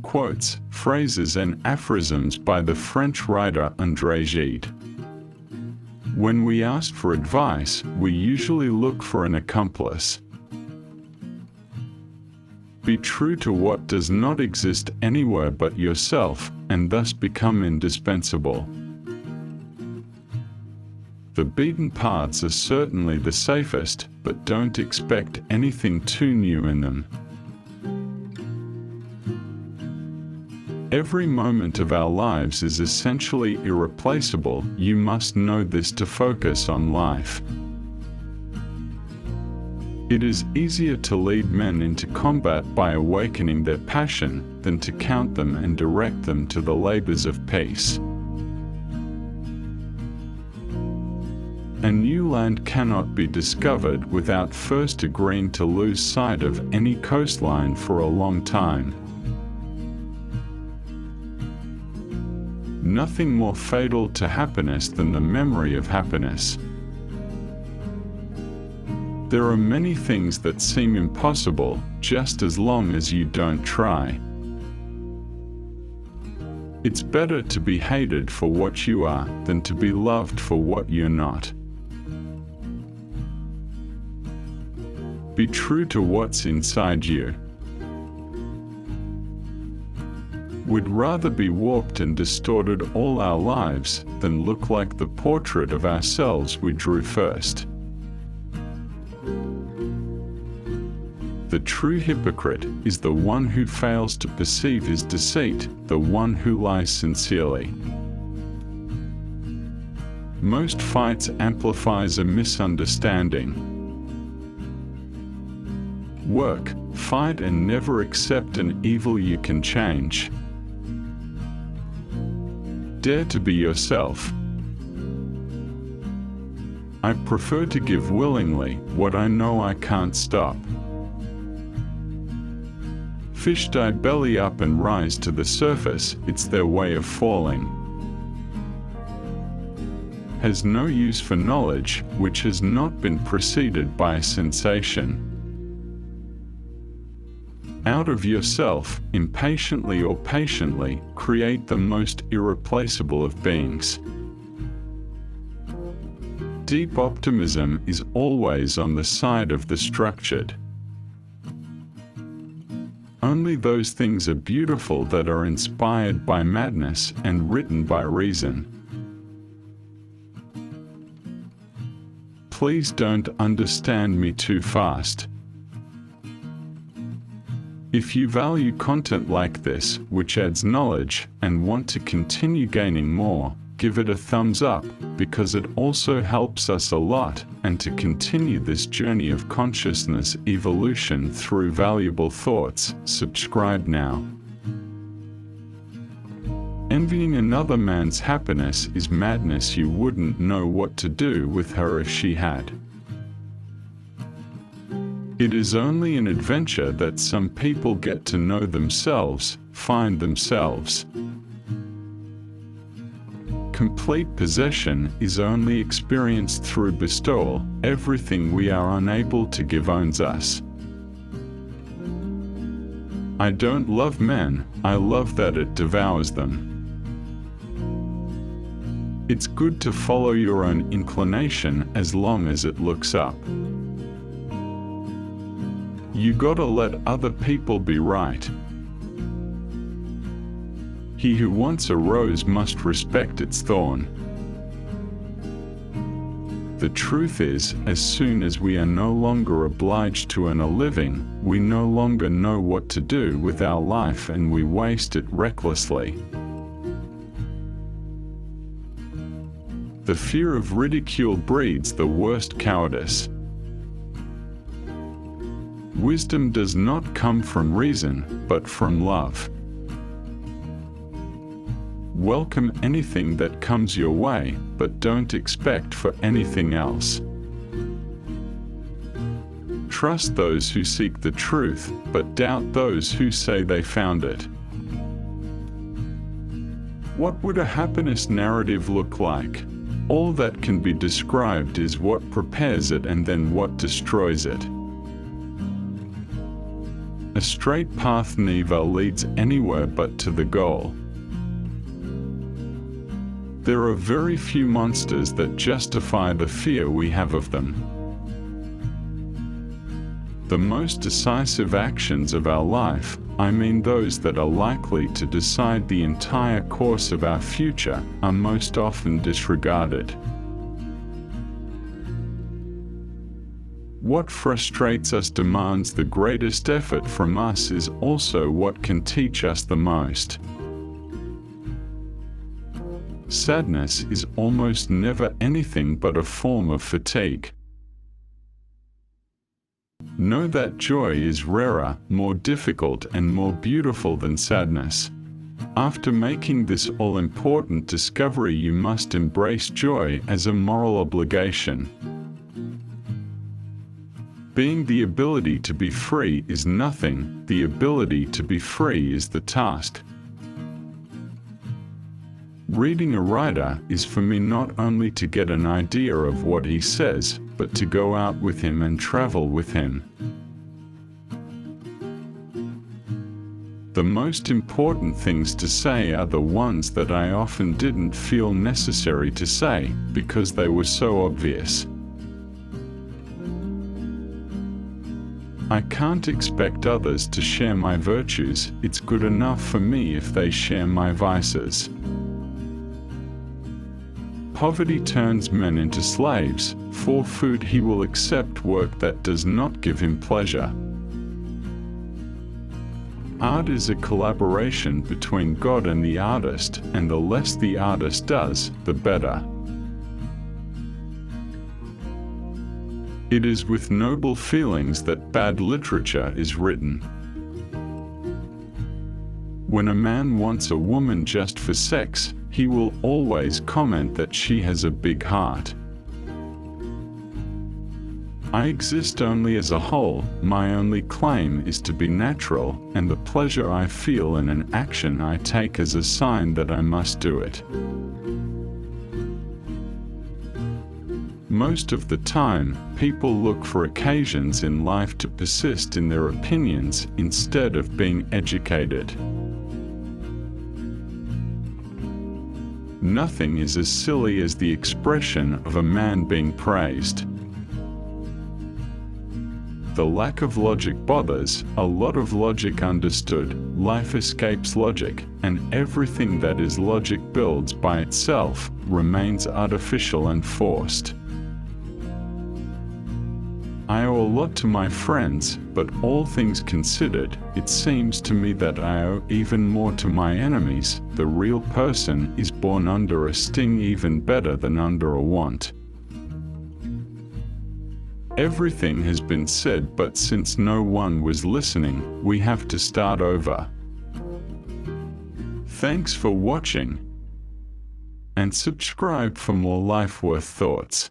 quotes, phrases and aphorisms by the French writer André Gide. When we ask for advice, we usually look for an accomplice. Be true to what does not exist anywhere but yourself, and thus become indispensable. The beaten paths are certainly the safest, but don't expect anything too new in them. Every moment of our lives is essentially irreplaceable. You must know this to focus on life. It is easier to lead men into combat by awakening their passion than to count them and direct them to the labors of peace. A new land cannot be discovered without first agreeing to lose sight of any coastline for a long time. Nothing more fatal to happiness than the memory of happiness. There are many things that seem impossible, just as long as you don't try. It's better to be hated for what you are than to be loved for what you're not. Be true to what's inside you. We'd rather be warped and distorted all our lives than look like the portrait of ourselves we drew first. The true hypocrite is the one who fails to perceive his deceit, the one who lies sincerely. Most fights amplifies a misunderstanding. Work, fight and never accept an evil you can change. Dare to be yourself. I prefer to give willingly what I know I can't stop. Fish die belly up and rise to the surface, it's their way of falling. Has no use for knowledge which has not been preceded by a sensation. Out of yourself, impatiently or patiently, create the most irreplaceable of beings. Deep optimism is always on the side of the structured. Only those things are beautiful that are inspired by madness and written by reason. Please don't understand me too fast. If you value content like this, which adds knowledge, and want to continue gaining more, give it a thumbs up, because it also helps us a lot, and to continue this journey of consciousness evolution through valuable thoughts, subscribe now. Envying another man's happiness is madness. You wouldn't know what to do with her if she had. It is only in adventure that some people get to know themselves, find themselves. Complete possession is only experienced through bestowal. Everything we are unable to give owns us. I don't love men, I love that it devours them. It's good to follow your own inclination as long as it looks up. You gotta let other people be right. He who wants a rose must respect its thorn. The truth is, as soon as we are no longer obliged to earn a living, we no longer know what to do with our life and we waste it recklessly. The fear of ridicule breeds the worst cowardice. Wisdom does not come from reason, but from love. Welcome anything that comes your way, but don't expect for anything else. Trust those who seek the truth, but doubt those who say they found it. What would a happiness narrative look like? All that can be described is what prepares it and then what destroys it. A straight path never leads anywhere but to the goal. There are very few monsters that justify the fear we have of them. The most decisive actions of our life, I mean those that are likely to decide the entire course of our future, are most often disregarded. What frustrates us demands the greatest effort from us is also what can teach us the most. Sadness is almost never anything but a form of fatigue. Know that joy is rarer, more difficult, and more beautiful than sadness. After making this all-important discovery, you must embrace joy as a moral obligation. Being the ability to be free is nothing, the ability to be free is the task. Reading a writer is for me not only to get an idea of what he says, but to go out with him and travel with him. The most important things to say are the ones that I often didn't feel necessary to say, because they were so obvious. I can't expect others to share my virtues, it's good enough for me if they share my vices. Poverty turns men into slaves. For food he will accept work that does not give him pleasure. Art is a collaboration between God and the artist, and the less the artist does, the better. It is with noble feelings that bad literature is written. When a man wants a woman just for sex, he will always comment that she has a big heart. I exist only as a whole, my only claim is to be natural, and the pleasure I feel in an action I take as a sign that I must do it. Most of the time, people look for occasions in life to persist in their opinions instead of being educated. Nothing is as silly as the expression of a man being praised. The lack of logic bothers, a lot of logic understood, life escapes logic, and everything that is logic builds by itself remains artificial and forced. I owe a lot to my friends, but all things considered, it seems to me that I owe even more to my enemies. The real person is born under a sting even better than under a want. Everything has been said, but since no one was listening, we have to start over. Thanks for watching, and subscribe for more life worth thoughts.